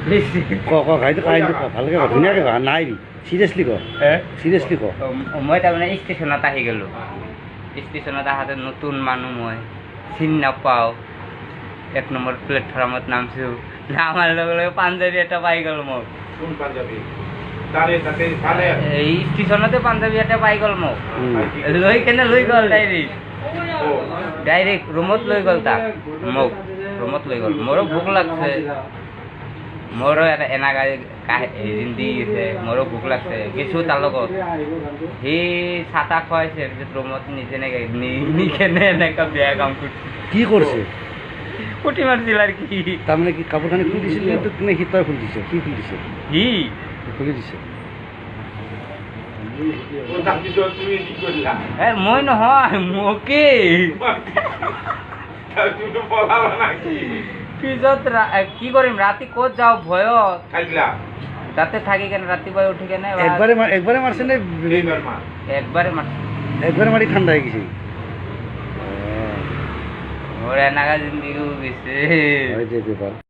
খাইতো কাহিনীটো ভালকে ক ধুনীয়াকে ক নাই চিৰিয়াছলি ক চিৰিয়াছলি ক মই তাৰমানে ষ্টেচনত আহি গ'লোঁ ষ্টেচনত আহাতে নতুন মানুহ মই চিনি নাপাওঁ 1 নম্বৰ প্লেটফৰ্মত নামছোঁ নামাৰ লগে লগে পাঞ্জাবী এটা পাই গ'ল মোক এই ষ্টেচনতে পাঞ্জাবী এটা পাই গ'ল মোক লৈ কেনে লৈ গ'ল ডাইৰেক্ট ৰুমত লৈ গ'ল তাক মোক ৰুমত লৈ গ'ল মোৰো ভোক লাগছে মোৰো এটা এনাগা হিন্দি আছে মোৰো ভোক লাগছে কিছু তাৰ লগত সি চাহ তাহ খুৱাইছে ৰুমত নিজে নিকেনে এনেকুৱা বেয়া কাম কৰিছে কি কৰিছে পুঠি মাৰিছিল আৰু কি তাৰমানে কি কাপোৰ কানি খুলি দিছিল নে সি তই খুলি দিছে কি খুলি দিছে সি খুলি দিছে মই নহয় মোকে পিছত কি কৰিম ৰাতি ক'ত যাওঁ ভয়ত তাতে থাকি কেনে ৰাতিপুৱাই উঠি কেনে একবাৰে মাৰছে নে একবাৰে মাৰছে একবাৰে মাৰি ঠাণ্ডা হৈ গৈছে মোৰ এনেকা জিন্দিগি গৈছে